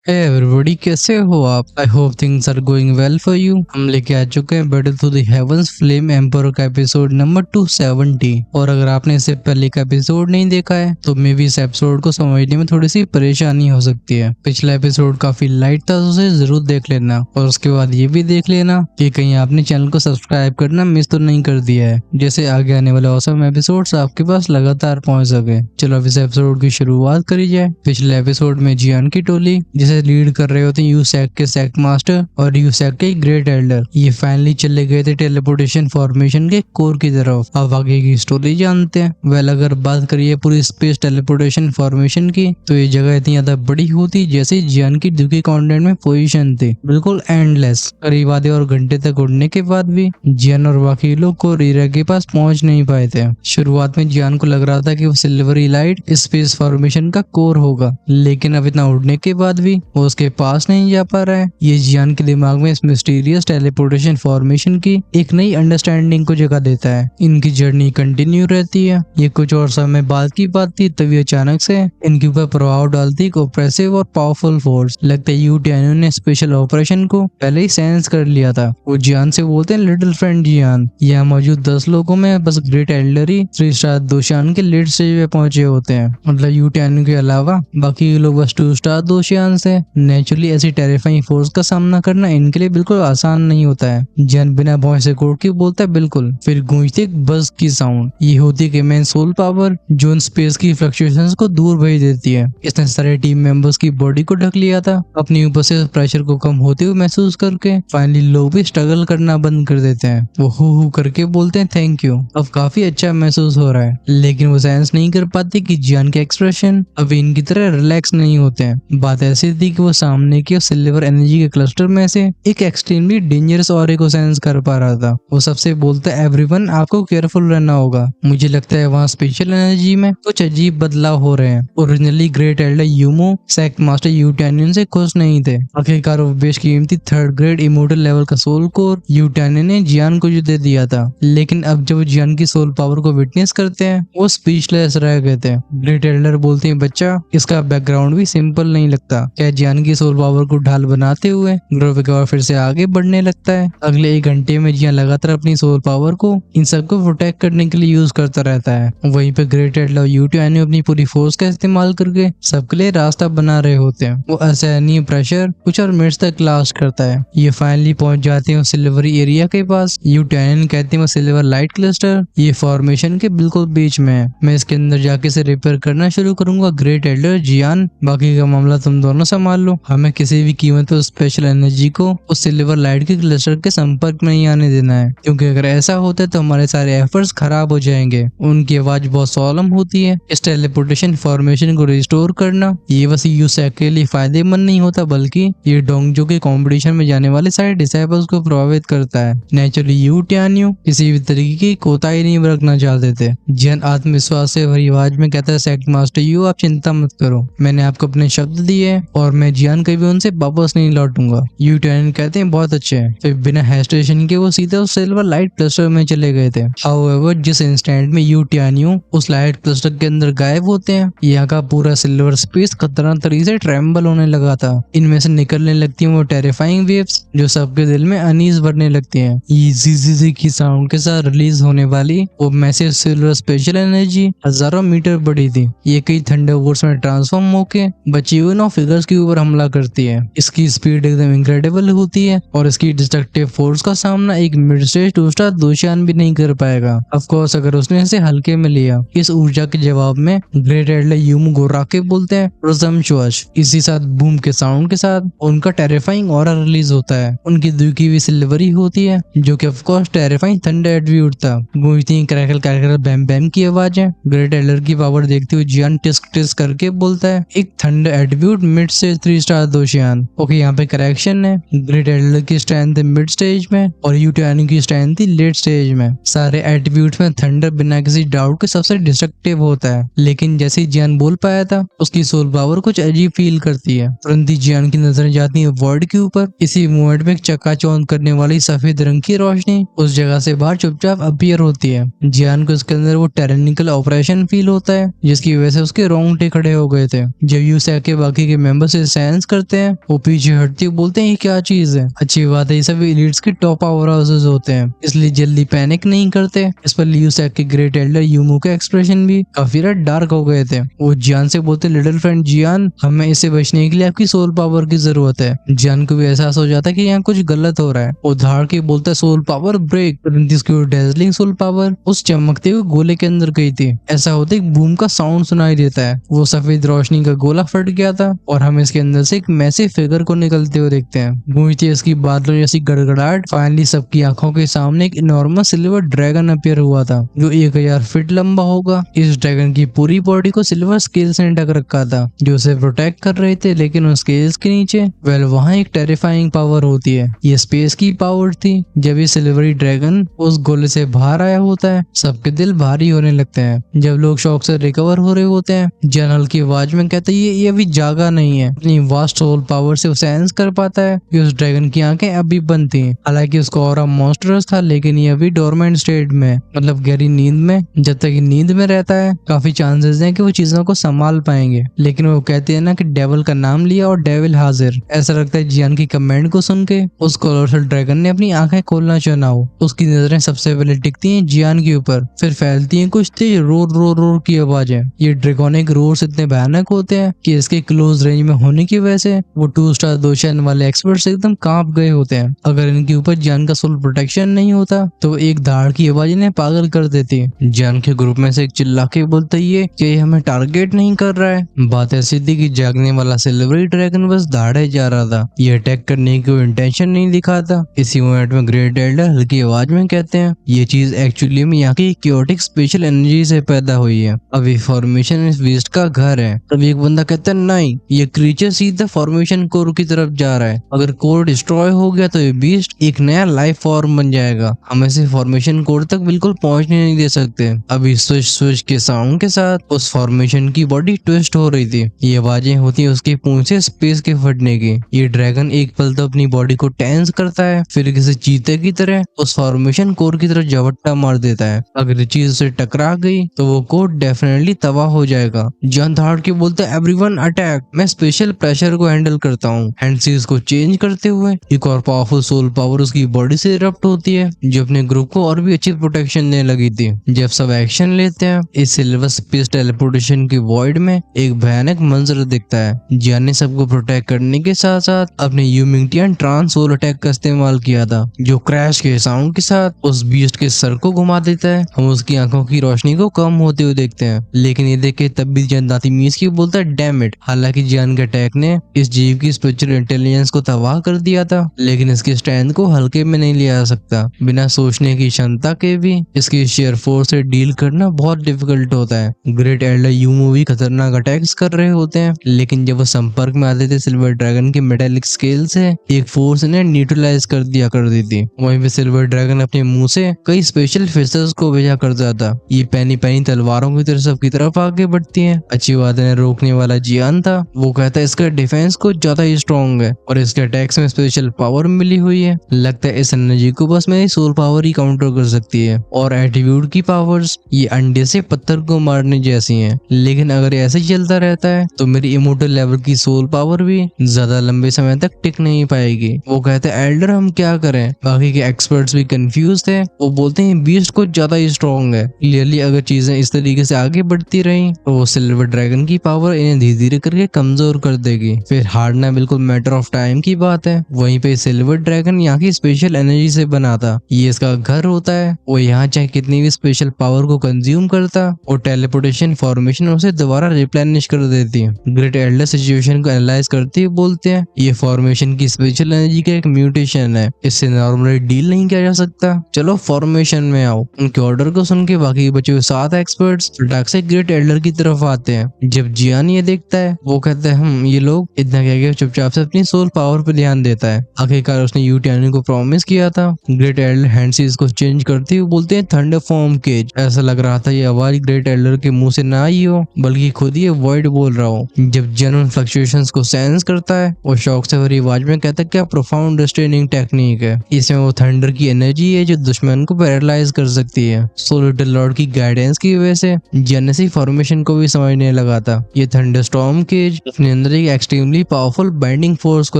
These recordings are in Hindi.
हे एवरीबॉडी, कैसे हो आप? I hope things are going well for you. हम लेके आ चुके हैं battle through the heavens flame emperor का एपिसोड नंबर 270। और अगर आपने इससे पहले का एपिसोड नहीं देखा है तो मे भी इस एपिसोड को समझने में थोड़ी सी परेशानी हो सकती है। पिछला एपिसोड काफी लाइट था, तो उसे जरूर देख लेना। और उसके बाद ये भी देख लेना कि कहीं आपने चैनल को सब्सक्राइब करना मिस तो नहीं कर दिया है, जैसे आगे आने वाले ऑसम एपिसोड्स आपके पास लगातार पहुंच सके। चलो अब इस एपिसोड की शुरुआत करी जाए। पिछले एपिसोड में जियान की टोली जिसे लीड कर रहे होते हैं यूसैक के सेक्ट मास्टर और यूसैक के ग्रेट एल्डर, ये फाइनली चले गए थे टेलीपोर्टेशन फॉर्मेशन के कोर की तरफ। अब आगे की स्टोरी जानते हैं। वेल, अगर बात करिए पूरी स्पेस टेलीपोर्टेशन फॉर्मेशन की, तो ये जगह इतनी ज्यादा बड़ी होती जैसे जियान की दुखी कॉन्टिनेंट में पोजीशन थी, बिल्कुल एंडलेस। करीब आधे और घंटे तक उड़ने के बाद भी जियान और बाकी लोग को रीरा के पास पहुंच नहीं पाए थे। शुरुआत में जियान को लग रहा था कि वो सिल्वरी लाइट स्पेस फॉर्मेशन का कोर होगा, लेकिन अब इतना उड़ने के बाद भी वो उसके पास नहीं जा पा रहा है। ये जियान के दिमाग में इस मिस्टीरियस टेलीपोर्टेशन फॉर्मेशन की एक नई अंडरस्टैंडिंग को जगह देता है। इनकी जर्नी कंटिन्यू रहती है। ये कुछ और समय बाद की बात थी, तभी अचानक से इनके ऊपर प्रभाव डालती एक ऑप्रेसिव और पावरफुल फोर्स। लगता है यू टियानो ने स्पेशल ऑपरेशन को पहले ही सेंस कर लिया था। वो जियान से बोलते हैं, लिटिल फ्रेंड जियान, यहाँ मौजूद 10 लोगों में बस ग्रेट एल्डर ही 3 स्टार दोशियान के लेट स्टेज पे पहुंचे होते हैं। मतलब यू टियानो के अलावा बाकी लोग बस 2 स्टार दोशियान से। नेचुरली ऐसी टेरिफाइंग फोर्स का सामना करना इनके लिए बिल्कुल आसान नहीं होता है। जियान बिना वॉइस रिकॉर्ड के बोलता है, बिल्कुल। फिर गूंजती एक बज की साउंड। ये होती है मेन सोल पावर जो इन स्पेस की फ्लक्चुएशंस को दूर भेज देती है। इसने सारे टीम मेंबर्स की बॉडी को ढक लिया था। अपनी ऊपर से प्रेशर को कम होते हुए महसूस करके फाइनली लोग भी स्ट्रगल करना बंद कर देते हैं। वो हु करके बोलते हैं, थैंक यू, अब काफी अच्छा महसूस हो रहा है। लेकिन वो सेंस नहीं कर पाती कि जियान के एक्सप्रेशन अभी इनकी तरह रिलैक्स नहीं होते हैं। बात ऐसी थी कि वो सामने के सिल्वर एनर्जी के क्लस्टर में से एक एक्सट्रीमली डेंजरस ऑरे को सेंस कर पा रहा था। वो सबसे बोलता है, एवरीवन, आपको केयरफुल रहना होगा। मुझे लगता है वहाँ स्पेशल एनर्जी में कुछ अजीब बदलाव हो रहे हैं। ओरिजिनली ग्रेट एल्डर यूमो सेक्ट मास्टर यूटैनियन से खुश नहीं थे। आखिरकार वो बेशकीमती 3rd ग्रेड इमोर्टल लेवल का सोल कोर यूटैनियन ने जियान को जो दे दिया था। लेकिन अब जब जियान की सोल पावर को विटनेस करते हैं, वो स्पीचलेस रह गए थे। ग्रेट एल्डर बोलते हैं, बच्चा, इसका बैकग्राउंड भी सिंपल नहीं लगता। क्या जियान की सोल पावर को ढाल बनाते हुए ग्रोविका फिर से आगे बढ़ने लगता है। अगले 1 घंटे में जियान लगातार अपनी सोल पावर को इन सबको प्रोटेक्ट करने के लिए यूज करता रहता है। वहीं पे ग्रेट एल्डर यूटियानो अपनी पूरी फोर्स का इस्तेमाल करके सबके लिए रास्ता बना रहे होते हैं। वो असहनीय प्रेशर कुछ और मिनट्स तक लास्ट करता है। ये फाइनली पहुंच जाते हैं सिल्वरी एरिया के पास। यूटियानो कहते हैं वो सिल्वर लाइट क्लस्टर ये फॉर्मेशन के बिल्कुल बीच में है। मैं इसके अंदर जाके इसे रिपेयर करना शुरू करूंगा। ग्रेट एल्डर, जियान, बाकी का मामला तुम दोनों संभाल लो। हमें किसी भी कीमत पर स्पेशल एनर्जी को उस सिल्वर लाइट के क्लस्टर के संपर्क में नहीं आने देना है, क्योंकि अगर ऐसा होता है तो हमारे सारे एफर्ट्स खराब हो जाएंगे। उनकी आवाज बहुत सोलम होती है। इस टेलीपोर्टेशन फॉर्मेशन को रिस्टोर करना ये बस यूसैक के लिए फायदेमंद नहीं होता, बल्कि ये डोंगजो के कंपटीशन में जाने वाले सारे डिसाइपल्स को प्रभावित करता है। नेचुरली यू टियानो किसी भी तरीके की कोताही नहीं बरतना चाहते थे। जियान आत्मविश्वास से भरी आवाज में कहता है, सेक्ट मास्टर यू, आप चिंता मत करो, मैंने आपको अपने शब्द दिए और मैं जियान कभी उनसे वापस नहीं लौटूंगा। यू टियानो कहते हैं, बहुत अच्छे हैं। फिर बिना हेजिटेशन के वो सीधे उस सिल्वर लाइट क्लस्टर में चले गए थे। हाउएवर जिस इंस्टेंट में यू टियानो उस लाइट क्लस्टर के अंदर गायब होते हैं, यहाँ का पूरा सिल्वर स्पेस खतरनाक तरीके से ट्रेम्बल होने लगा था। इनमें से निकलने लगती हैं वो टेरिफाइंग वेव्स जो सबके दिल में अनीस भरने लगती हैं। ये जी की साउंड के साथ रिलीज होने वाली वो मैसिव सिल्वर स्पेशल एनर्जी हजारों मीटर बड़ी थी। ये कई थंडर बोल्ट्स में ट्रांसफॉर्म होके बची हुई 9 फिगर्स के ऊपर हमला करती है। इसकी स्पीड एकदम इनक्रेडिबल होती है और इसकी डिस्ट्रक्टिव फोर्स का सामना एक मिड स्टेज 2 स्टार दोशियान भी नहीं कर पाएगा, ऑफ कोर्स, अगर उसने इसे हल्के में लिया। इस ऊर्जा के जवाब में ग्रेट एल्डर यूमो गोराके बोलते हैं, प्रशंसवश। इसी साथ बूम के साउंड के साथ उनका टेरिफाइंग ऑरा रिलीज होता है। उनकी दुखी हुई सिल्वरी होती है, जो कि of course terrifying thunder attribute था। गूंजती क्रैकल क्रैकल बैम बैम की आवाजें। ग्रेट एल्डर की पावर देखते हुए जियान टिस्क टिस्क करके बोलता है, एक थंडर एट्रीब्यूट मिड से 3 स्टार दोशियान। ओके, यहाँ पे करेक्शन है। ग्रेट एल्डर की स्ट्रेंथ है मिड स्टेज में और यूटियानो की स्ट्रेंथ थी लेट स्टेज में। सारे एट्रीब्यूट में थंडर बिना किसी डाउट के सबसे डिस्ट्रक्टिव होता है। लेकिन जैसे ही जियान बोल पाया था, उसकी सोल पावर कुछ अजीब फील करती है। तुरंत ही जियान की नजर जाती है वर्ड के ऊपर। इसी मोमेंट में एक चकाचौंध करने वाली सफेद रंग की रोशनी उस जगह से बाहर चुपचाप अपीयर होती है। जियान को इसके अंदर वो टेरेनिकल ऑपरेशन फील होता है, जिसकी वजह से उसके रोंगटे खड़े हो गए थे। जब यूसैक के बाकी के मेंबर्स उसे सेंस करते हैं। वो पीछे हटते हुए बोलते हैं ये क्या चीज है। अच्छी बात है, ये सभी एलिट्स के टॉप पावर हाउसेस होते हैं, इसलिए जल्दी पैनिक नहीं करते। इस पर लियू सैक के ग्रेट एल्डर यूमो के एक्सप्रेशन भी काफी डार्क हो गए थे। वो जियान से बोलते लिटिल फ्रेंड जियान, हमें इससे बचने के लिए आपकी सोल पावर की जरूरत है। जियान को भी एहसास हो जाता है कि यहाँ कुछ गलत हो रहा है। वो धाड़ के बोलता है सोल पावर ब्रेक, परंतु उसकी डेजलिंग सोल पावर उस चमकते हुए गोले के अंदर गई थी। ऐसा होते एक बूम का साउंड सुनाई देता है। वो सफेद रोशनी का गोला फट गया था और हम इसके अंदर से एक मैसिव फिगर को निकलते हुए देखते हैं। गूंजती इसकी बादलों जैसी गड़गड़ाहट। फाइनली सबकी आंखों के सामने एक इनॉर्मस सिल्वर ड्रैगन अपीयर हुआ था जो 1000 फीट लंबा होगा। इस ड्रैगन की पूरी बॉडी को सिल्वर स्केल्स ने ढक रखा था जो उसे प्रोटेक्ट कर रहे थे, लेकिन उन स्केल्स के नीचे वहाँ एक टेरिफाइंग पावर होती है। ये स्पेस की पावर थी। जब ये सिल्वरी ड्रैगन उस गोले से बाहर आया होता है, सबके दिल भारी होने लगते हैं। जब लोग शॉक से रिकवर हो रहे होते हैं, जनरल की आवाज में कहते हैं ये अभी जागा नहीं है। अपनी वास्ट सोल पावर से सेंस कर पाता है कि उस ड्रैगन की आंखें अभी बंद थी। हालांकि उसका ऑरा मॉन्स्टरस था, लेकिन ये अभी डोरमेंट स्टेट में, मतलब गहरी नींद में। जब तक ये नींद में रहता है, काफी चांसेस हैं कि वो चीजों को संभाल पाएंगे। लेकिन वो कहते हैं ना कि डेविल का नाम लिया और डेविल हाजिर। ऐसा लगता है जियान की कमेंट को सुन के उस कोलोसल ड्रैगन ने अपनी आंखें खोलना चुना हो। उसकी नजरें सबसे पहले टिकती हैं जियान के ऊपर, फिर फैलती हैं कुछ तेज रोर रोर रोर की आवाजें। ये ड्रैगोनिक रोर्स इतने भयानक होते हैं कि इसके क्लोज रेंज में होने की वजह से वो 2 स्टार दोशन वाले एक्सपर्ट्स एकदम कांप गए होते हैं। अगर इनके ऊपर जियान का सोल प्रोटेक्शन नहीं होता तो एक धाड़ की आवाज इन्हें पागल कर देती है। जियान के ग्रुप में से एक चिल्ला के बोलता है कि ये हमें टारगेट नहीं कर रहा है। बात ऐसी थी कि जागने वाला सिल्वरी ड्रैगन बस दाढ़े जा रहा था, ये अटैक करने की कोई इंटेंशन नहीं दिखाता। इसी मोमेंट में ग्रेट एल्डर हल्की आवाज में कहते हैं ये चीज एक्चुअली में यहाँ की क्योटिक स्पेशल एनर्जी से पैदा हुई है। अभी फॉर्मेशन इस बीस्ट का घर है। तभी एक बंदा कहता है नहीं, ये क्रीचर सीधा फॉर्मेशन कोर की तरफ जा रहा है। अगर कोर डिस्ट्रॉय हो गया तो ये बीस्ट एक नया लाइफ फॉर्म बन जाएगा। हम इसे फॉर्मेशन कोर तक बिल्कुल पहुंचने नहीं दे सकते। अभी स्विच स्विच के साउंड के साथ उस फॉर्मेशन की बॉडी ट्विस्ट हो रही थी। ये आवाजें होती है उसके पूंछ से स्पेस के फटने की। ये ड्रैगन एक पल तो अपनी बॉडी को टेंस करता है, फिर किसी चीते की तरह उस फॉर्मेशन कोर की तरफ झपट्टा मार देता है। अगर ये चीज उसे टकरा गई तो वो कोर डेफिनेटली तबाह हो जाएगा। जॉन धाड़ के बोलते हैं एवरीवन अटैक, मैं स्पेशल प्रेशर को हैंडल करता हूँ। हैंडसीज को चेंज करते हुए एक और पावरफुल सोल पावर उसकी बॉडी से इरप्ट होती है जो अपने ग्रुप को और भी अच्छी प्रोटेक्शन देने लगी थी। जब सब एक्शन लेते हैं, इस सिल्वर स्पेस टेलीपोर्टेशन की वॉइड में एक भयानक मंजर दिखता है। जियान ने सबको प्रोटेक्ट करने के साथ साथ अपने यूमिंगटियन ट्रांस सोल अटैक का इस्तेमाल किया था जो क्रैश के साउंड के साथ उस बीस्ट के सर को घुमा देता है। हम उसकी आंखों की रोशनी को कम होते हुए देखते हैं, लेकिन ये देख के तब भी जियान दांती मीस की बोलता है डैम इट। हालांकि जियान के अटैक ने इस जीव की स्पिरिचुअल इंटेलिजेंस को तबाह कर दिया था, लेकिन इसकी स्ट्रेंथ को हल्के में नहीं लिया जा सकता। बिना सोचने की क्षमता के भी इसकी शेयर फोर्स से डील करना बहुत डिफिकल्ट होता है। ग्रेट एल्डर यूमो भी खतरनाक अटैक्स कर रहे होते हैं, लेकिन जब वो संपर्क में आते थे सिल्वर ड्रैगन के मेटेलिक स्केल से, एक फोर्स इन्हें न्यूट्रलाइज कर दिया करती थी। वहीं पे सिल्वर ड्रैगन अपने मुंह से कई स्पेशल फिशर्स को भेजा करता था। ये पैनी पैनी तलवारों की तरह सबकी तरफ आगे बढ़ती है। अच्छी बात है, रोकने वाला जियान था। वो कहता है इसका डिफेंस कुछ ज्यादा ही स्ट्रॉन्ग है और इसके अटैक्स में स्पेशल पावर मिली हुई है। लगता है इस एनर्जी को बस मेरी सोल पावर ही काउंटर कर सकती है। और एटीट्यूड की पावर्स ये अंडे से पत्थर को मारने जैसी हैं, लेकिन अगर ऐसे ही चलता रहता है तो मेरी इमोर्टल लेवल की सोल पावर भी ज्यादा लंबे समय तक टिक नहीं पाएगी। वो कहते हैं एल्डर हम क्या करें। बाकी के एक्सपर्ट्स भी कंफ्यूज थे। वो बोलते हैं बीस्ट कुछ ज्यादा ही स्ट्रॉन्ग है। क्लियरली अगर चीजें इस तरीके से आगे बढ़ती रही तो वो सिल्वर ड्रैगन की पावर इन्हें धीरे धीरे करके कमजोर कर देगी। फिर हारना बिल्कुल मैटर ऑफ टाइम की बात है। वहीं पे सिल्वर ड्रैगन यहाँ की स्पेशल एनर्जी से बना था। ये इसका घर होता है। वो यहाँ चाहे कितनी भी स्पेशल पावर को कंज्यूम करता और टेलीपोर्टेशन फॉर्मेशन उसे दोबारा रिप्लेनिश कर देती है। ग्रेट एल्डर सिचुएशन को एनालाइज करते हुए बोलते हैं ये फॉर्मेशन की स्पेशल एनर्जी का एक म्यूटेशन है, इससे नॉर्मली डील नहीं किया जा सकता। चलो फॉर्मेशन में आओ। उनके ऑर्डर को सुन के बाकी बचे हुए 7 एक्सपर्ट्स फटाक से ग्रेट एल्डर की तरफ आते हैं। जब जियान ये देखता है वो कहता है ये लोग इतना कह के चुपचाप से अपनी सोल पावर पे ध्यान देता है। आखिरकार उसने यूटियानी को प्रॉमिस किया था। ग्रेट एल्डर हैंडसीज को चेंज करते हुए बोलते हैं थंडर फॉर्म केज। ऐसा लग रहा था ये आवाज ग्रेट एल्डर के मुंह से ना आई हो, बल्कि खुद ही वॉइड बोल रहा हो। जब जियान फ्लक्चुएशंस को सेंस करता है वो शौक से भरी आवाज में कहता है क्या प्रोफाउंड रिस्ट्रेनिंग टेक्निक है। इसमें वो थंडर की एनर्जी है जो दुश्मन को पैरालाइज कर सकती है। सो लिटिल लॉर्ड की गाइडेंस की वजह से जियान फॉर्मेशन को भी समझने लगा था। ये थंडरस्टॉर्म केज अपने अंदर एक एक्सट्रीमली पावरफुल बाइंडिंग फोर्स को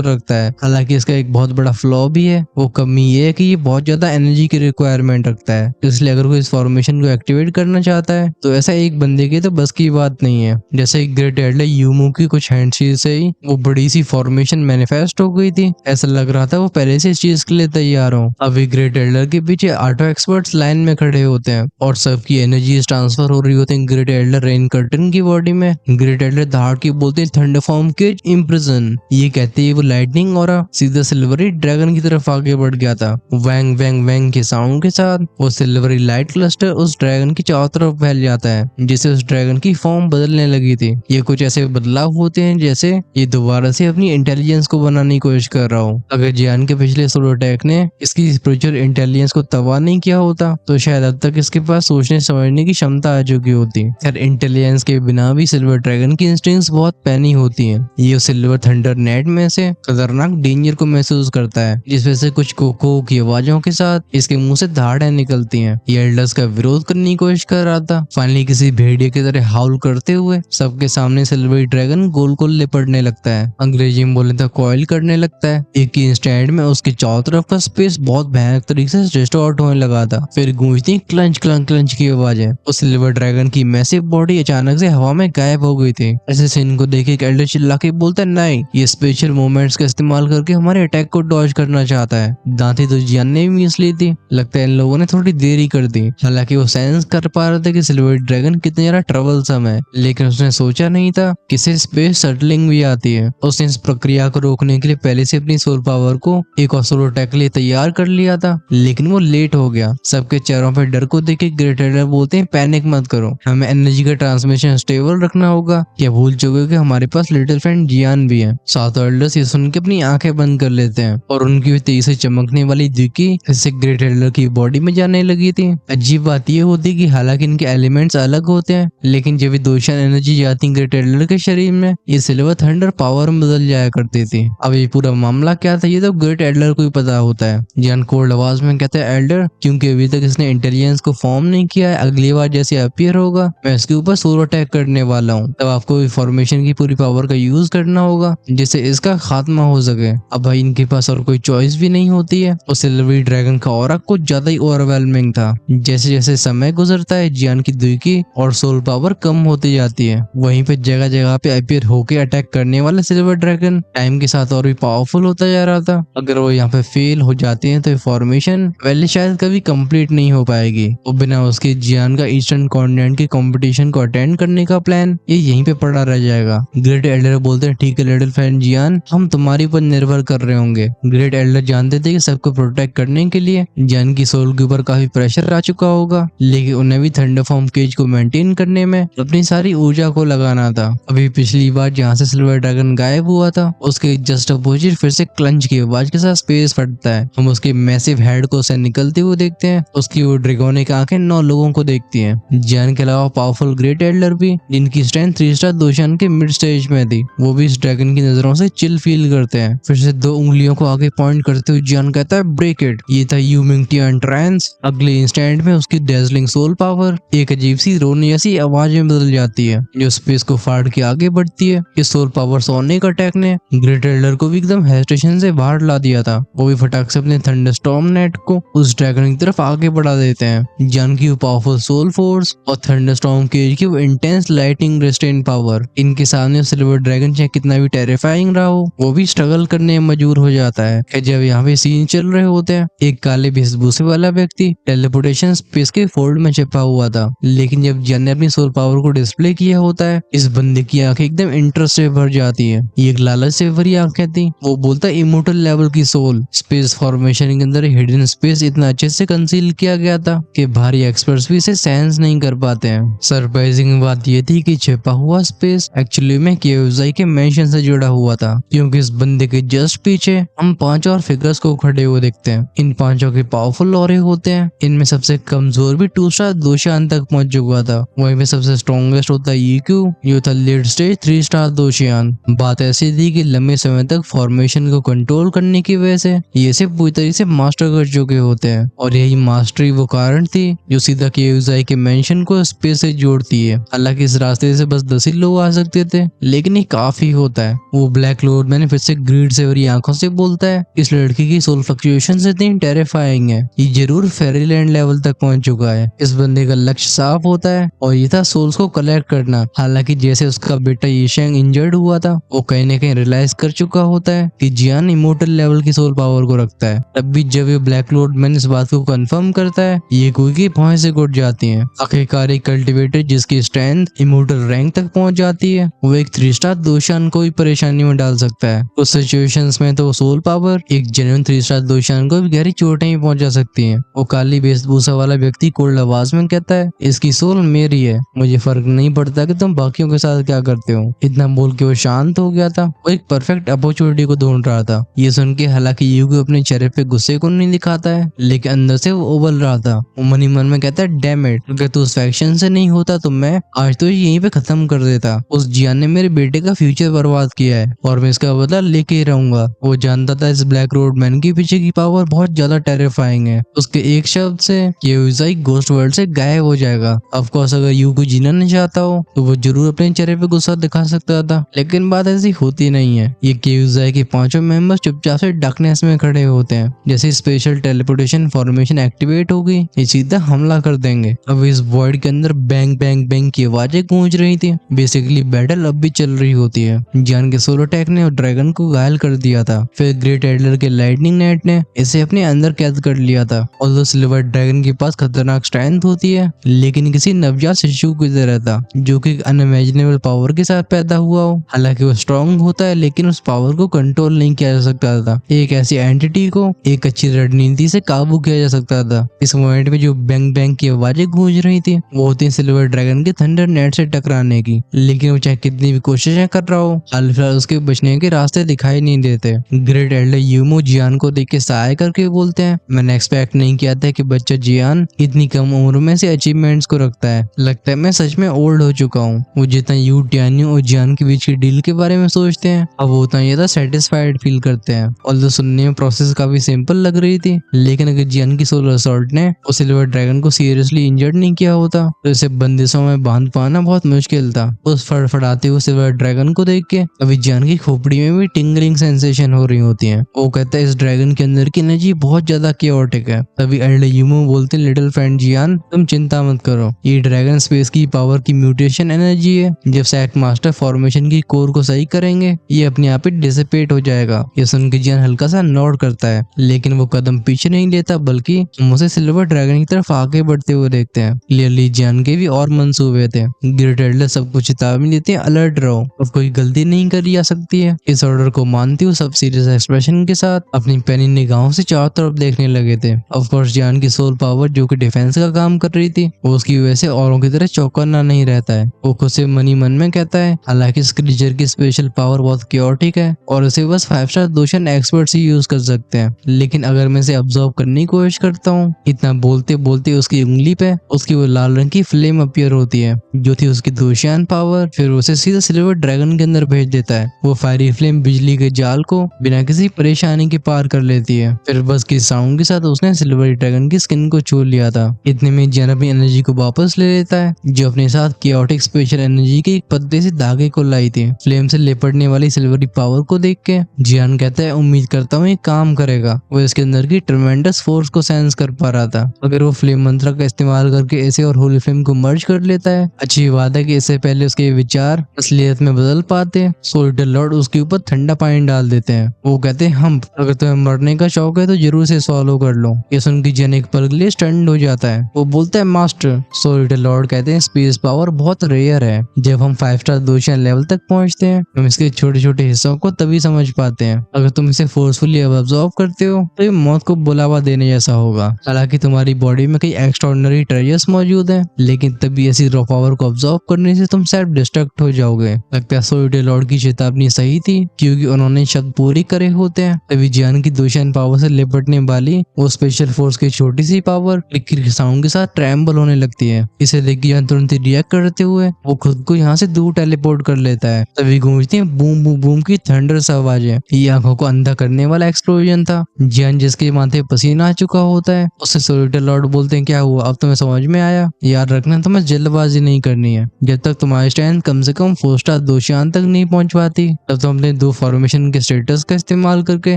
रखता है। हालांकि इसका एक बहुत बड़ा फ्लॉ भी है, वो कमी ये है कि ये बहुत ज्यादा एनर्जी की रिक्वायरमेंट रखता है। इसलिए अगर कोई इस फॉर्मेशन को एक्टिवेट करना चाहता है तो ऐसा एक बंदे की तो बस की बात नहीं है। जैसे ग्रेट एल्डर यूमू की कुछ हैंडशीट से ही वो बड़ी सी फॉर्मेशन मैनिफेस्ट हो गई थी। ऐसा लग रहा था वो पहले से इस चीज के लिए तैयार हो। अभी ग्रेट एल्डर के पीछे आटो एक्सपर्ट्स लाइन में खड़े होते हैं और सबकी एनर्जी ट्रांसफर हो रही होती है ग्रेट एल्डर रेन कर्टन की बॉडी में। ग्रेट एल्डर दहाड़ के बोलते हैं थंडर फॉर्म केज इम्प्रिजन। ये कहते ही वो लाइटनिंग और सीधा सिल्वरी ड्रैगन की तरफ आगे बढ़ गया था। वैंग वैंग वैंग के साउंड के साथ वो सिल्वरी लाइट क्लस्टर उस ड्रैगन की चारों तरफ फैल जाता है, जिससे उस ड्रैगन की फॉर्म बदलने लगी थी। ये कुछ ऐसे बदलाव होते हैं जैसे ये दोबारा से अपनी इंटेलिजेंस को बनाने की कोशिश कर रहा हो। अगर जियान के पिछले सोलो अटैक ने इसकी स्पिरिचुअल इंटेलिजेंस को तबाह नहीं किया होता तो शायद अब तक इसके पास सोचने समझने की क्षमता आ चुकी होती। खैर इंटेलिजेंस के बिना भी सिल्वर ड्रैगन की इंस्टिंक्ट्स बहुत पैनी होती हैं। ये सिल्वर थंडर नेट में से खतरनाक डेंजर को महसूस करता है, जिसमें से कुछ कोको की आवाजों के साथ इसके मुंह से धाड़ें निकलती हैं। ये एल्डर्स का विरोध करने की कोशिश कर रहा था। फाइनली किसी भेड़िए की तरह हाउल करते हुए सबके सामने सिल्वर ड्रैगन गोल गोल लिपटने लगता है। अंग्रेजी में बोले तो कॉइल करने लगता है। एक ही इंस्टेंट में उसके चारों तरफ का स्पेस बहुत भयानक तरीके से डिस्टॉर्ट होने लगा था। फिर गूंजती क्लंच क्लंच क्लंच की आवाजें। उस सिल्वर ड्रैगन की मैसिव बॉडी अचानक से हवा में गायब हो गई थी। ऐसे सीन को देख एक एल्डर चिल्ला के बोलता है नहीं, ये स्पेशल मूवमेंट्स का इस्तेमाल करके हमारे अटैक को डॉज करना चाहता है। दांती तो जियान ने भी मिस ली थी। लगता है इन लोगों ने थोड़ी देरी कर दी। हालांकि वो सेंस कर पा रहे थे कि सिल्वर ड्रैगन कितने ज्यादा ट्रबलसम है, लेकिन उसने सोचा नहीं था कि इसे स्पेस शटलिंग भी आती है। उसने इस प्रक्रिया को रोकने के लिए पहले से अपनी सोल पावर को एक और सोलो अटैक के लिए तैयार कर लिया था, लेकिन वो लेट हो गया। सबके चेहरों पर डर को देख के ग्रेट एल्डर बोलते हैं पैनिक मत करो, हमें एनर्जी का ट्रांसमिशन स्टेबल रखना होगा। क्या भूल चुके हो कि हमारे पास लिटिल फ्रेंड जियान भी है। सातों एल्डर्स ये सुन के अपनी आंखें बंद कर लेते हैं और उनकी तेजी से चमकने वाली दिकी इससे ग्रेट एल्डर की बॉडी में जाने लगी थी। अजीब बात ये होती कि हालांकि इनके एलिमेंट्स अलग होते हैं, लेकिन जब विदोशन एनर्जी जाती ग्रेट एल्डर के शरीर में ये सिल्वर थंडर पावर में बदल जाया करती थी। अब ये पूरा मामला क्या था ये तो ग्रेट एल्डर को ही पता होता है। जियान कोल्ड आवाज में कहता है एल्डर, क्योंकि अभी तक इसने इंटेलिजेंस को फॉर्म नहीं किया है, अगली बार जैसे अपीयर होगा मैं इसके ऊपर सोलो अटैक करने वाला हूँ। तब आपको फॉर्मेशन की पूरी पावर का यूज करना होगा जिससे इसका खात्मा हो सके। अब भाई इनके पास और कोई चॉइस भी नहीं होती है। और सिल्वरी ड्रैगन का ऑरा कुछ ज्यादा ही ओवरवेलमिंग था। जैसे जैसे समय गुजरता है जियान की दुकी और सोल पावर कम होती जाती है। वहीं पे जगह जगह पे अपीयर होके अटैक करने वाला सिल्वर ड्रैगन टाइम के साथ और भी पावरफुल होता जा रहा था। अगर वो यहाँ पे फेल हो जाते हैं तो फॉर्मेशन पहले शायद कभी कंप्लीट नहीं हो पाएगी। और बिना उसके जियान का ईस्टर्न कॉन्टिनेंट की कंपटीशन को अटेंड करने का प्लान ये यहीं पे पड़ा रह जाएगा। ग्रेट एल्डर बोलते हैं ठीक है लिटिल फ्रेंड जियान, हम तुम्हारी पर निर्भर कर रहे होंगे। ग्रेट एल्डर जानते थे कि सबको प्रोटेक्ट करने के लिए जियान की सोल के ऊपर काफी प्रेशर आ चुका होगा, लेकिन उन्हें भी थंडर फॉर्म केज को मेंटेन करने में अपनी सारी ऊर्जा को लगाना था। अभी पिछली बार जहाँ से सिल्वर ड्रैगन गायब हुआ था उसके जस्ट अपोजिट फिर से क्लंच की आवाज के साथ स्पेस फटता है। हम उसके मैसिव हेड को से निकलते हुए देखते हैं। उसकी वो ड्रैगोनिक आंखें 9 लोगों को देखती हैं। जियान के अलावा पावरफुल ग्रेट एल्डर भी जिनकी स्ट्रेंथ 3 स्टार दोशान के मिड स्टेज में थी, वो भी इस ड्रैगन की नजरों से चिल फील करते हैं। फिर से 2 उंगलियों को आगे पॉइंट करते हुए जियान कहता है ब्रेक इट। ये था यूमिंगटियन ट्रांस। अगले इंस्टेंट में उसकी डेजलिंग सोल पावर एक अजीब सी रोने जैसी आवाज में बदल जाती है जो स्पेस को फाड़ के आगे बढ़ती है। ये सोल पावर सोनिक अटैक ने ग्रेट एल्डर को भी एकदम हेजिटेशन से बाहर ला दिया था। वो भी फटाक से अपने थंडरस्टॉर्म नेट को उस ड्रैगन की तरफ आगे बढ़ा देते हैं। जियान की पावरफुल सोल फोर्स और थंडरस्टॉर्म केज की वो इंटेंस लाइटिंग रेस्ट्रेन पावर, इनके सामने सिल्वर ड्रैगन चाहे कितना भी टेरिफाइंग रहा हो वो भी स्ट्रगल करने में मजबूर हो जाता है। जब यहाँ पे सीन चल रहे होते हैं एक काले वेशभूषे वाला व्यक्ति टेलीपोर्टेशन स्पेस के फोल्ड में छिपा हुआ था, लेकिन जब जियान ने अपनी सोल पावर को डिस्प्ले किया होता है इस बंदे की आंखें एकदम इंटरेस्ट से भर जाती है। ये एक लालच से भरी आंखें थी। वो बोलता है इमोर्टल लेवल की सोल। स्पेस फॉर्मेशन के अंदर हिडन स्पेस इतना अच्छे से कंसील किया गया था कि भारी एक्सपर्ट्स भी इसे सेंस नहीं कर पाते हैं। सरप्राइजिंग बात ये थी कि छिपा हुआ स्पेस एक्चुअली में केओजाई के मेंशन से जुड़ा हुआ था, क्योंकि इस बंदे के जस्ट पीछे हम 5 और फिगर्स को खड़े हुए देखते हैं। इन 5 के पावरफुल ऑरे होते हैं। इनमें सबसे कमजोर भी 2 स्टार दोशान तक पहुंच चुका था। वहीं पे सबसे स्ट्रॉन्गेस्ट होता है ईक्यू, जो था लेट स्टेज 3 स्टार दोशियान। बात ऐसी थी कि लंबे समय तक फॉर्मेशन को कंट्रोल करने की वजह से ये से पूरी तरीके से मास्टर कर चुके होते हैं, और यही मास्टरी वो कारण थी जो सीधा केओजाई के मेंशन को स्पेस से जोड़ती है। हालांकि इस रास्ते से बस 10 ही लोग आ सकते थे, लेकिन लेकिन ये काफी होता है। वो ब्लैक क्लोथ मैन फिर से ग्रीड से भरी आंखों से बोलता है, इस लड़की की सोल फ्लक्चुएशन इतनी टेरिफाइंग है, ये जरूर फेरीलैंड लेवल तक पहुंच चुका है। इस बंदे का लक्ष्य साफ होता है और ये था सोल्स को कलेक्ट करना। हालांकि जैसे उसका बेटा यीशेंग इंजर्ड हुआ था, वो कहीं न कहीं रियलाइज कर चुका होता है कि जियान इमोर्टल लेवल की सोल पावर को रखता है। तब भी जब ये ब्लैक क्लोथ मैन इस बात को कंफर्म करता है, ये कोई की पहुंच से गुट जाती है। आखिरकार एक कल्टिवेटर जिसकी स्ट्रेंथ इमोर्टल रैंक तक पहुंच जाती है, वो एक 3 स्टार दोशान को भी परेशानी में डाल सकता है। उस सिचुएशंस में तो सोल पावर एक जेन्युइन 3 स्टार दोशान को भी गहरी चोटें ही पहुंचा सकती है। वो काली वेशभूषा वाला व्यक्ति कोल्ड आवाज में कहता है, इसकी सोल मेरी है, मुझे फर्क नहीं पड़ता कि तुम बाकियों के साथ क्या करते हो। इतना बोल के वो शांत हो गया था। वो एक परफेक्ट अपॉर्चुनिटी को ढूंढ रहा था। ये सुन के हालांकि यूगी अपने चेहरे पे गुस्से को नहीं दिखाता है, लेकिन अंदर से वो उबल रहा था। वो मन ही मन में कहता है, डैम इट, अगर तू उस फैक्शन से नहीं होता तो मैं आज तो यहीं पे खत्म कर देता। उस जियान ने मेरे बेटे का फ्यूचर बर्बाद किया है और मैं इसका बदला लेके ही रहूंगा। वो जानता था इस ब्लैक रोड मैन के पीछे की पावर बहुत ज्यादा टेरिफाइंग है। उसके एक शब्द से ये घोस्ट वर्ल्ड से गायब हो जाएगा। ऑफ कोर्स अगर यू को जीना नहीं चाहता हो तो वो जरूर अपने चेहरे पे गुस्सा दिखा सकता था, लेकिन बात ऐसी होती नहीं है। ये केयूजाई के 5 मेंबर्स चुपचाप से डार्कनेस में खड़े होते हैं। जैसे स्पेशल टेलीपोर्टेशन फॉर्मेशन एक्टिवेट होगी, ये सीधा हमला कर देंगे। अब इस वॉइड के अंदर बैंग बैंग बैंग की आवाजें गूंज रही थी। बेसिकली बैटल अब भी चल रही होती है। जियान के सोलो अटैक ने ड्रैगन को घायल कर दिया था, फिर ग्रेट एडलर के लाइटनिंग नेट ने इसे अपने अंदर कैद कर लिया था। ऑल्दो सिल्वर ड्रैगन के पास खतरनाक स्ट्रेंथ होती है, लेकिन किसी नवजात शिशु की तरह था जो कि अनइमेजिनेबल पावर के साथ पैदा हुआ हो। हालांकि वो स्ट्रॉन्ग होता है, लेकिन उस पावर को कंट्रोल नहीं किया जा सकता था। एक ऐसी एंटिटी को एक अच्छी रणनीति से काबू किया जा सकता था। इस मोमेंट में जो बैंग बैंग की आवाजें गूंज रही थी, वो होती सिल्वर ड्रैगन के थंडर नेट से टकराने की। लेकिन वो चाहे कितनी भी कोशिशें कर रहा हो, हाल फिलहाल उसके बचने के रास्ते दिखाई नहीं देते। ग्रेट एल्डर यूमो जियान को देख के सहाय करके बोलते हैं, मैंने एक्सपेक्ट नहीं किया था कि बच्चा जियान इतनी कम उम्र में से अचीवमेंट्स को रखता है। लगता है मैं सच में ओल्ड हो चुका हूँ। वो जितना यू टियान्यू और जियान के बीच की डील के बारे में सोचते हैं, अब वो उतना ज्यादा सेटिस्फाइड फील करते हैं। और सुनने में प्रोसेस काफी सिंपल लग रही थी, लेकिन अगर जियान की सोल असॉल्ट ने उस सिल्वर ड्रैगन को सीरियसली इंजर्ड नहीं किया होता तो इसे बंदिशों में बांध पाना बहुत मुश्किल था। उस फड़फड़ाते हुए सिल्वर ड्रैगन को देख के अभी जियान की खोपड़ी में भी टिंगलिंग सेंसेशन हो रही होती है। वो कहता है इस ड्रैगन के अंदर की एनर्जी बहुत ज्यादा केओटिक है। तभी एल्डर यूमो बोलते हैं, लिटिल फ्रेंड जियान तुम चिंता मत करो, ये ड्रैगन स्पेस की पावर की म्यूटेशन एनर्जी है। जब सैक मास्टर फॉर्मेशन की कोर को सही करेंगे, ये अपने आप ही डिसिपेट हो जाएगा। ये सुन के जियान हल्का सा नोट करता है, लेकिन वो कदम पीछे नहीं लेता, बल्कि हम उसे सिल्वर ड्रैगन की तरफ आगे बढ़ते हुए देखते हैं। क्लियरली जियान के भी और मंसूबे थे। ग्रेट एल्डर सबको चेतावनी देते हैं, अलर्ट रहो, अब कोई गलती नहीं करी जा सकती है। इस ऑर्डर को मानते हुए सब सीरियस एक्सप्रेशन के साथ अपनी पैनी निगाहों से चारों तरफ देखने लगे थे। ऑफ कोर्स जियान की सोल पावर जो कि डिफेंस का काम कर रही थी, वो उसकी वजह से औरों की तरह चौकन्ना नहीं रहता है। वो खुद से मनी मन में कहता है, हालांकि इस क्रीचर की स्पेशल पावर बहुत क्योटिक है और उसे बस 5 स्टार दोशन एक्सपर्ट्स ही यूज कर सकते हैं, लेकिन अगर मैं इसे ऑब्जर्व करने की कोशिश करता हूँ। इतना बोलते बोलते उसकी उंगली पे उसकी वो लाल रंग की फ्लेम अपीयर होती है, जो थी उसकी दोशियान पावर। फिर उसे सीधा सिल्वर ड्रैगन के अंदर भेज देता है। वो फायरी फ्लेम बिजली के जाल को बिना किसी परेशानी के पार कर लेती है। फिर बस की साउंड के साथ उसने सिल्वर ड्रैगन की स्किन को छू लिया था। इतने में जियान अपनी एनर्जी को वापस ले लेता है, जो अपने साथ कियोटिक स्पेशल एनर्जी के एक पतले से धागे को लाई थी। फ्लेम से लिपटने वाली सिल्वरी पावर को देख के जियान कहता है, उम्मीद करता हूँ ये काम करेगा। वो इसके अंदर की ट्रेमेंडस फोर्स को सेंस कर पा रहा था। अगर वो फ्लेम मंत्र का इस्तेमाल करके ऐसे और होली फ्लेम को मर्ज कर लेता है, अच्छी बात है कि इससे पहले उसके विचार असलियत में बदल पाते। सोल्टर लॉर्ड उसके ऊपर ठंडा पानी डाल देते हैं। वो कहते हैं, हम अगर तुम्हें मरने का शौक है तो जरूर से सॉल्व कर लो। ये सुन के जियान एक पल के लिए स्टंड हो जाता है। वो बोलता है, मास्टर। सोल्टर लॉर्ड कहते हैं, स्पेस पावर बहुत रेयर है। जब हम 5 स्टार दोशन लेवल तक पहुंचते हैं, हम इसके छोटे छोटे हिस्सों को तभी समझ पाते हैं। अगर तुम इसे फोर्सफुली अब्सॉर्ब करते हो तो ये मौत को बुलावा देने जैसा होगा। हालांकि तुम्हारी बॉडी में कई एक्स्ट्राऑर्डिनरी ट्रेजर्स मौजूद हैं, लेकिन तभी ऐसी रॉ पावर को अब्सॉर्ब करने से तुम सेल्फ डिस्ट्रक्ट हो जाओगे। लगता है सोल्टर लॉर्ड की चेतावनी सही थी, क्योंकि उन्होंने शब्द पूरी करे होते हैं। तभी जियान की दोशन पावर से लिपटने वाली वो स्पेशल फोर्स की छोटी सी पावर क्लिक साउंड के साथ ट्रैम्बल होने लगती है। इसे देख के जियान तुरंत रिएक्ट करते हुए वो खुद को यहाँ से दूर टेलीपोर्ट कर लेता है। तभी गूंजती है बूम बूम बूम की थंडरस आवाजें। ये आंखों को अंधा करने वाला एक्सप्लोजन था। जियान जिसके माथे पसीना आ चुका होता है, उससे सोल्टर लॉर्ड बोलते हैं, क्या हुआ, अब तुम्हें समझ में आया? याद रखना तुम्हें जल्दबाजी नहीं करनी है। जब तक तुम्हारी स्ट्रेंथ कम से कम 4 स्टार स्टार दोशियान तक नहीं पहुंच पाती, तब तो अपने 2 फॉर्मेशन के स्टेटस का इस्तेमाल करके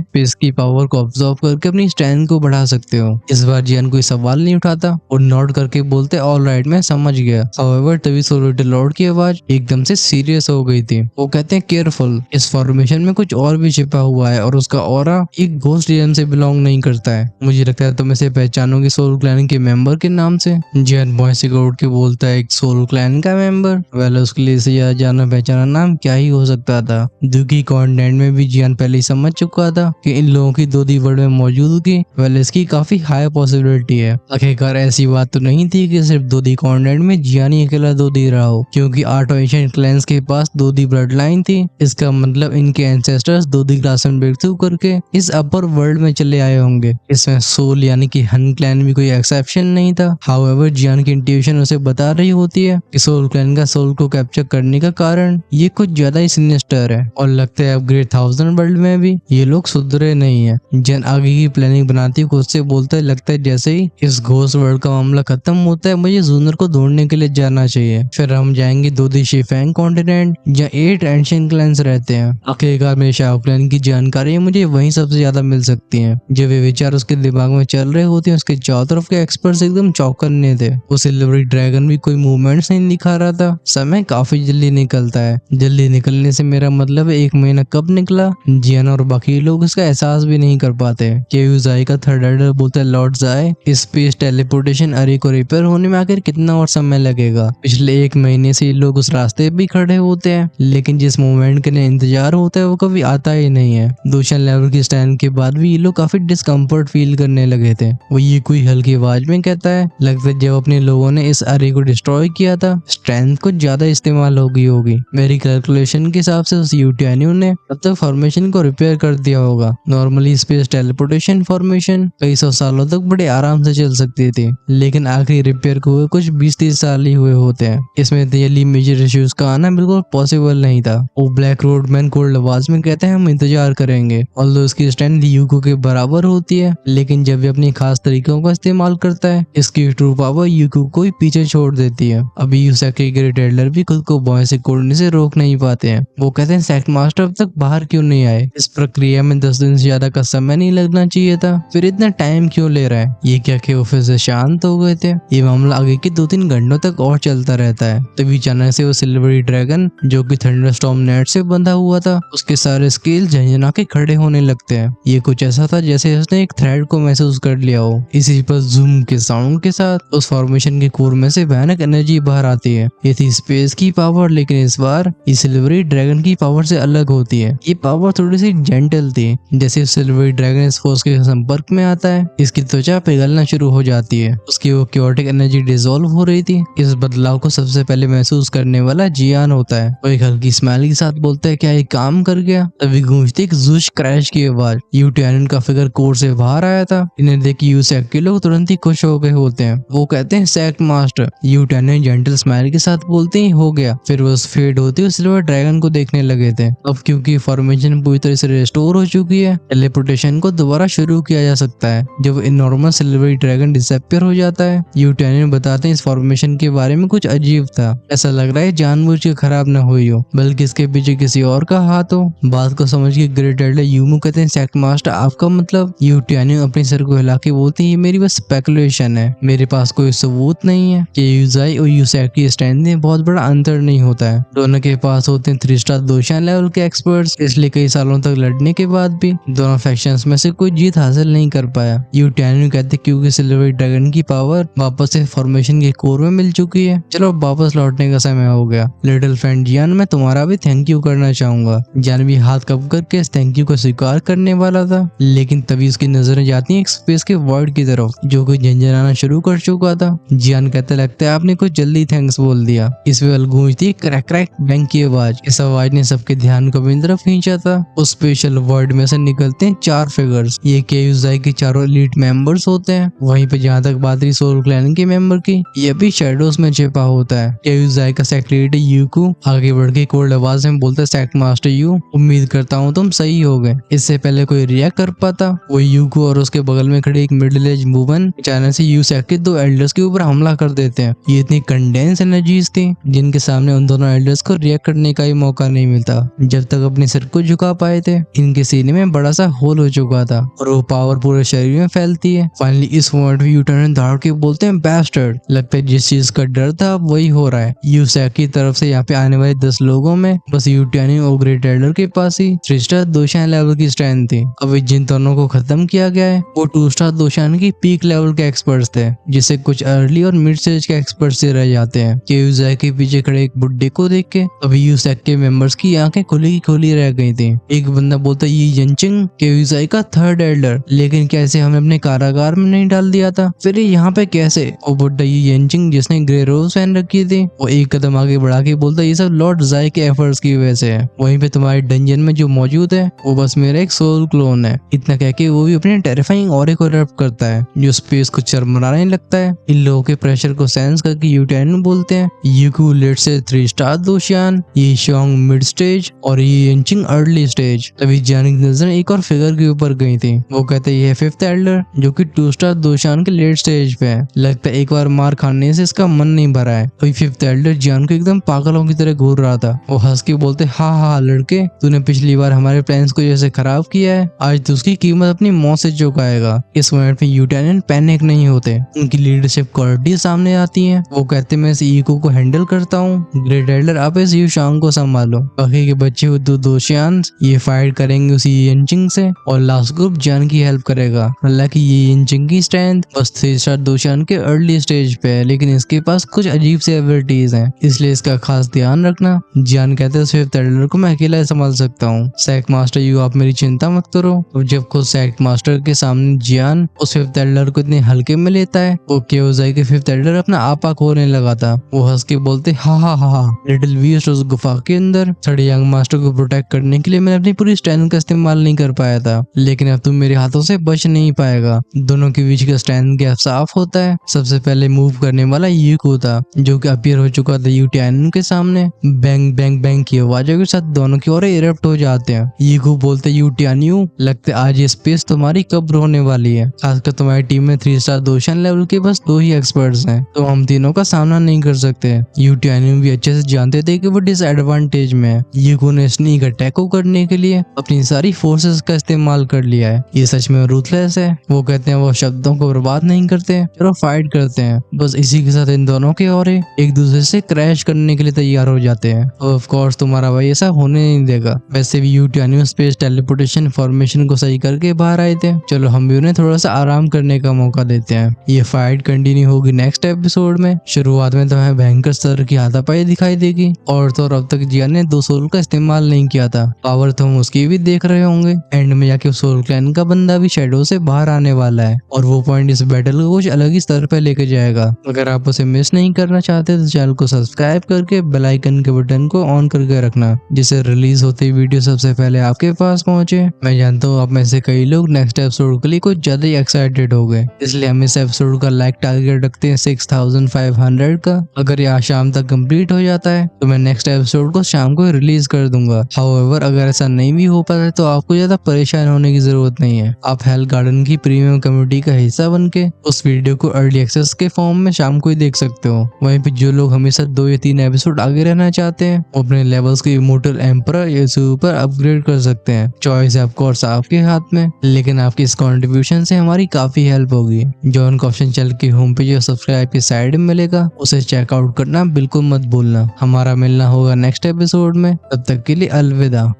स्पेस की पावर को ऑब्जॉर्व करके अपनी स्ट्रेंथ को बढ़ा सकते हो। इस बार जियान कोई सवाल नहीं उठाता और नॉट करके बोलते ऑल राइट, मैं समझ गया। हाउएवर तभी सोलोटे लॉर्ड की आवाज एकदम से सीरियस हो गई थी। वो कहते हैं केयरफुल, इस फॉर्मेशन में कुछ और भी छिपा हुआ है और उसका ऑरा एक घोस्ट रियम से बिलोंग नहीं करता है। मुझे लगता है तुम इसे पहचानोगे सोल क्लैन के मेंबर के नाम से। जियान बॉय से उठ के बोलता है एक सोल क्लैन का मेंबर, वेल उसके लिए इसे याद जाना पहचाना नाम क्या ही हो सकता था। दुखी कॉन्टेंट में भी जियान पहले ही समझ चुका था कि इन लोगों की 2D वर्ल्ड में मौजूदगी वेल इसकी काफी हाई पॉसिबिलिटी है। आखिरकार ऐसी बात तो नहीं थी कि सिर्फ 2D कॉन्टेंट में जियान ही अकेला 2D रहा हो, क्योंकि 8 एशियन क्लैंस के पास 2D ब्लड लाइन थी। इसका मतलब इनके एंसेस्टर्स 2D क्लास में ब्रेक थ्रू करके इस अपर वर्ल्ड में चले आए होंगे। इसमें सोल यानी कि हन क्लैन भी कोई एक्सेप्शन नहीं था। हाउएवर जियान की इंट्यूशन उसे बता रही होती है कि सोल क्लैन का सोल को कैप्चर करने का कारण ये कुछ ज्यादा ही सिनिस्टर है और लगता है अपग्रेड 1000 वर्ल्ड में भी ये लोग सुधरे नहीं है। जियान आगे की प्लानिंग बनाती है, खुद से बोलता है लगता है जैसे ही इस घोस्ट वर्ल्ड का मामला खत्म होता है मुझे जूनर को ढूंढने के लिए जाना चाहिए। फिर हम जाएंगे 2D शिफैंग कॉन्टिनेंट जहाँ 8 एंशिएंट क्लैंस रहते हैं। आखिरकार मेरे शाओ क्लैन की जानकारी मुझे वहीं सबसे ज्यादा मिल सकती है। जब ये विचार उसके दिमाग में चल रहे होते हैं उसके चारों तरफ के एक्सपर्ट्स एकदम चौकन्ने थे। वो सिल्वरी ड्रैगन भी कोई मूवमेंट्स नहीं दिखा रहा था। समय काफी जल्दी निकलता है। जल्दी निकलने से मेरा मतलब है 1 महीना कब निकला जियान और बाकी लोग इसका एहसास भी नहीं कर पाते। केयू ज़ाई का थर्ड एडर बोलता है लॉर्ड ज़ाई स्पेस टेलीपोर्टेशन अरे को रिपेयर होने में आखिर कितना और समय लगेगा। पिछले 1 महीने से ये लोग उस रास्ते भी खड़े होते हैं लेकिन जिस मोमेंट के लिए इंतजार होता है वो कभी आता ही नहीं है। दूसरे लेवल की स्टैंड के बाद भी ये लोग काफी डिस्कम्फर्ट फील करने लगे थे। वो ये कोई हल्की आवाज में कहता है लगता है जब अपने लोगों ने इस अरे को डिस्ट्रॉय किया था स्ट्रेंथ कुछ ज्यादा इस्तेमाल हो गई होगी। मेरी कैलकुलेशन के हिसाब से उस यूटियानियन ने तब तक फॉर्मेशन को रिपेयर कर दिया होगा। नॉर्मली स्पेस टेलीपोर्टेशन फॉर्मेशन कई 100 सालों तक बड़े आराम से चल सकती थी लेकिन आखिरी रिपेयर को हुए कुछ 20-30 साल ही हुए होते हैं। इसमें रियली मेजर इश्यूज का आना बिल्कुल पॉसिबल नहीं था। वो ब्लैक रोड मैन कोल्ड आवाज में कहते हैं हम इंतजार करेंगे। ऑल्दो इसकी स्ट्रेंथ यूको के बराबर होती है लेकिन जब ये अपनी खास तरीकों का इस्तेमाल करता है इसकी ट्रू पावर यूको को ही पीछे छोड़ देती है। अभी यूसाकी के रिटेलर भी खुद को बॉय से कोड़ने से रोक नहीं पाते हैं। वो कहते हैं सेक्ट मास्टर अब तक बाहर क्यों नहीं आए, इस प्रक्रिया में 10 दिन से ज्यादा का समय नहीं लगना चाहिए था, फिर इतना टाइम क्यों ले रहा है। ये क्या कि वो फिर से शांत हो गए थे। ये मामला आगे के 2-3 घंटों तक और चलता रहता है। तभी अचानक से वो सिल्वरी ड्रैगन जो कि थंडरस्टॉर्म नेट से बंधा हुआ था उसके सारे स्केल झंझना के खड़े होने लगते हैं। ये कुछ ऐसा था जैसे उसने एक थ्रेड को महसूस कर लिया हो। इसी पर जूम के साउंड के साथ उस फॉर्मेशन के कोर में से भयानक एनर्जी बाहर आती है। ये थी स्पेस की पावर लेकिन इस बार ये सिल्वरी ड्रैगन की पावर से अलग होती है। ये पावर थोड़ी सी जेंटल थी। जैसे सिल्वरी ड्रैगन इस फोर्स के संपर्क में आता है इसकी त्वचा पिघलना शुरू हो जाती है। उसकी वो क्योटिक एनर्जी डिसॉल्व हो रही थी। इस बदलाव को सबसे पहले महसूस करने वाला जियान होता है। वो एक हल्की स्माइल के साथ बोलता है क्या ये काम कर गया। तभी गूंजती एक जूश क्रैश की आवाज। यूटियानियन का फिगर कोर से बाहर आया था। इन्हें देख यूसेक के लोग तुरंत ही खुश हो गए होते हैं। वो कहते हैं सेक्ट मास्टर। यूटियानियन जेंटल स्माइल के साथ बोलते ही हो गया। फिर वो फेड होते हुए सिल्वर ड्रैगन को देखने लगे थे। अब क्योंकि फॉर्मेशन पूरी तरह से रिस्टोर हो चुकी है टेलीपोर्टेशन को दोबारा शुरू किया जा सकता है। जब नॉर्मल सिल्वरी ड्रैगन डिसअपियर हो जाता है यूटियानियन बताते हैं इस फॉर्मेशन के बारे में कुछ अजीब था। ऐसा लग रहा है जानबूझ के खराब न हुई हो बल्कि इसके पीछे किसी और का हाथ हो। बात को समझ के ग्रेट एल्डर यूमू कहते हैं सेक्ट मास्टर आपका मतलब। यूटियानियन अपने सर को हिला के बोलते हैं ये मेरी बस स्पेकुलेशन है, मेरे पास कोई सबूत नहीं है। कि यूजाई और यूसेक की स्ट्रेंथ में बहुत बड़ा अंतर नहीं होता है। दोनों के पास होते हैं 3 स्टार दोशियान लेवल के एक्सपर्ट्स, इसलिए कई सालों तक लड़ने के बाद भी दोनों फैक्शंस में से कोई जीत हासिल नहीं कर पाया। यूटियानियन कहते क्योंकि सिल्वर ड्रैगन की पावर वापस से फॉर्मेशन के कोर में मिल चुकी है। चलो वापस लौटने का समय हो गया। लिटिल फ्रेंड जियान मैं तुम्हारा भी थैंक यू करना चाहूंगा। जियान भी हाथ कप करके इस थैंक यू को स्वीकार करने वाला था लेकिन तभी उसकी नजरें जाती हैं एक स्पेस के वॉइड की तरफ जो कि झंझनाना शुरू कर चुका था। जियान कहते लगता है आपने कुछ जल्दी थैंक्स बोल दिया। इस वे गूंजती क्रैक क्रैक बैंक की आवाज। इस आवाज ने सबके ध्यान को अपनी तरफ खींचा था। उस स्पेशल वर्ड में से निकलते हैं 4 फिगर्स। ये केयूजाई के चारों एलीट मेंबर्स होते हैं। वहीं पे जहाँ तक बात रही सोल क्लैन के मेंबर की ये भी शेडोज में छिपा होता है। केयूजाई का सेक्रेटरी यूकू आगे बढ़ के कोल्ड आवाज में बोलता है सेक्ट मास्टर यू उम्मीद करता हूँ तुम सही हो गए। इससे पहले कोई रिएक्ट कर पाता वो यूकू और उसके बगल में खड़े एक मिडिल एज वुमन अचानक से यूसेक के 2 एल्डर्स के ऊपर हमला कर देते हैं। ये इतनी कंडेंस एनर्जीज थी जिनके सामने उन दोनों एल्डर्स को रिएक्ट करने का ही मौका नहीं मिलता जब तक अपने सिर को झुका पाए थे। इनके सीने में बड़ा सा होल हो चुका था और वो पावर पूरे शरीर में फैलती है। फाइनली इस मोमेंट में यूटर्न दौड़ के बोलते हैं बैस्टर्ड। लगता है जिस चीज का डर था वही हो रहा है। यूसैक की तरफ से यहाँ पे आने वाले 10 लोगों में बस यूटियानी और ग्रेट एल्डर के पास ही 3 स्टार दोशान लेवल की स्ट्रेंथ थी। अभी जिन दोनों को खत्म किया गया है वो 2 स्टार दोशान की पीक लेवल के एक्सपर्ट्स थे, जिससे कुछ अर्ली और मिड स्टेज के एक्सपर्ट्स से रह जाते हैं। यूसैक के पीछे खड़े एक बुड्ढे को देख के अभी यूसैक के मेंबर्स की आंखें खुली की खुली रह गई थी। एक बंदा बोलता ये यंचिंग यूसैक का 3rd एल्डर, लेकिन कैसे हमने अपने कारागार में नहीं डाल दिया था, फिर यहाँ पे कैसे? वो बुड्ढा ये यंचिंग जिसने ग्रे रोज पहन रखी थी वो एक कदम आगे बढ़ा के बोलता ये सब लॉर्ड ज़ाई के एफर्ट्स की वजह से है। वहीं पे तुम्हारे डंजन में जो मौजूद है वो बस मेरा एक सोल क्लोन है। इतना कह के वो भी अपने टेरिफाइंग ऑरे को रैप करता है जो स्पेस को चरमराने लगता है। इन लोगों के प्रेशर को सेंस करके यूटैन बोलते हैं यूकू लेट से 3 स्टार दोशियान, ये शोंग मिड स्टेज और ये यंचिंग अर्ली स्टेज। तभी जानी की नजर एक और फिगर के ऊपर गई थी। वो कहते ये 5th एल्डर जो कि 2 स्टार दोशान के लेट स्टेज पे है। लगता है एक बार मार खाने से इसका मन नहीं भरा है। अभी 5th एल्डर जियान को एकदम पागलों की तरह घूर रहा था। वो हंस के बोलते हाँ लड़के, तूने पिछली बार हमारे प्लान्स को जैसे खराब किया है आज तू उसकी कीमत अपनी मौत से चुकाएगा। इस मोमेंट में यूटेनेंट पैनिक नहीं होते, उनकी लीडरशिप क्वालिटी सामने आती है। वो कहते मैं इस ईको को हैंडल करता हूँ, ग्रेट एल्डर आप इस यूशांग को संभालो। बाकी के बच्चे दो दोशियान ये फाइट करेंगे उसी यंचिंग से और लास्ट ग्रुप जियान की हेल्प करेगा। हालांकि ये यंचिंग की स्ट्रेंथ बस 3 स्टार दोशियान के अर्ली स्टेज पे है, लेकिन इसके पास कुछ अजीब से एबिलिटीज हैं, इसलिए इसका खास ध्यान रखना। जियान कहते हैं 5th एल्डर को मैं अकेला संभाल सकता हूँ। सैक मास्टर यू आप मेरी चिंता मत करो। और जब खुद सैक मास्टर के सामने जियान उस 5th एल्डर को इतने हल्के में लेता है वो क्योजाई के 5th एल्डर अपना आपा खोने लगा था। वो हंस के बोलते हाँ लिटिल वीस्ट उस गुफा के अंदर थर्ड यंग मास्टर को प्रोटेक्ट करने के लिए मैंने अपनी पूरी स्ट्रेंथ का इस्तेमाल नहीं कर पाया था, लेकिन अब तुम मेरे हाथों से बच नहीं पाएगा। दोनों के बीच का स्ट्रेंथ गैप साफ होता है। सबसे पहले मूव करने वाला यूको था जो कि अपीयर हो चुका था यूटियान के सामने। बैंग बैंग बैंग की आवाजों के साथ दोनों की ओर इरप्ट हो जाते हैं। यूको बोलते यूटियानियो लगता है आज ये स्पेस तुम्हारी कब्र होने वाली है। खासकर तुम्हारी टीम में 3 स्टार दोशन लेवल के बस 2 ही एक्सपर्ट्स हैं, तो हम तीनों का सामना नहीं कर सकते। यूटियानियो भी अच्छे से जानते थे कि वो डिसएडवांटेज में है। यूको ने स्नीक अटैक को करने के लिए अपनी सारी फोर्सेस का इस्तेमाल कर लिया है। ये सच में रूथलेस है। वो कहते हैं वो शब्दों को बर्बाद नहीं करते, चलो फाइट करते हैं। बस इसी के साथ इन दोनों के और एक दूसरे से क्रैश करने के लिए तैयार हो जाते हैं। ऑफ कोर्स तुम्हारा भाई ऐसा होने नहीं देगा। वैसे भी यूटियानियो स्पेस टेलीपोर्टेशन फॉर्मेशन को सही करके बाहर आए थे, चलो हम भी उन्हें थोड़ा सा आराम करने का मौका देते हैं। ये फाइट कंटिन्यू होगी नेक्स्ट एपिसोड में। शुरुआत में तो हमें भयंकर स्तर की हाथापाई दिखाई देगी और तो अब तक जियान ने 2 सोल का इस्तेमाल नहीं किया था। पावर तो हम उसकी भी देख रहे होंगे। एंड में जाके सोल क्लैन का बंदा भी शेडो से बाहर आने वाला है और वो पॉइंट इस बैटल को कुछ अलग ही स्तर पे लेके जाएगा। अगर आप उसे मिस नहीं करना चाहते तो चैनल को सब्सक्राइब करके बेल आइकन के बटन को ऑन करके रखना, जिससे रिलीज होती वीडियो सबसे पहले आपके पास पहुंचे। मैं जानता हूँ आप में से कई लोग नेक्स्ट एपिसोड के लिए कुछ ज्यादा ही एक्साइटेड हो गए, इसलिए हम इस एपिसोड का लाइक टारगेट रखते हैं 6500 का। अगर ये आज शाम तक कंप्लीट हो जाता है तो मैं नेक्स्ट एपिसोड को शाम को रिलीज कर दूंगा। हाउएवर अगर ऐसा नहीं भी हो पाता तो आपको ज्यादा परेशान होने की जरूरत नहीं है। आप हेल्थ गार्डन की प्रीमियम कम्युनिटी का हिस्सा बन के उस वीडियो को अर्ली एक्सेस के फॉर्म में शाम को ही देख सकते हो। वहीं पे जो लोग हमेशा 2 या 3 एपिसोड आगे रहना चाहते हैं वो अपने लेवल्स को इमोर्टल एम्परर या सुपर अपग्रेड कर सकते हैं। चॉइस है ऑफ कोर्स आपके हाथ में, लेकिन आपकी इस कंट्रीब्यूशन से हमारी काफी हेल्प होगी। जॉइन का ऑप्शन चल के होम पेज और सब्सक्राइब की साइड में मिलेगा, उसे चेकआउट करना बिल्कुल मत भूलना। हमारा मिलना होगा नेक्स्ट एपिसोड में, तब तक के लिए अलविदा।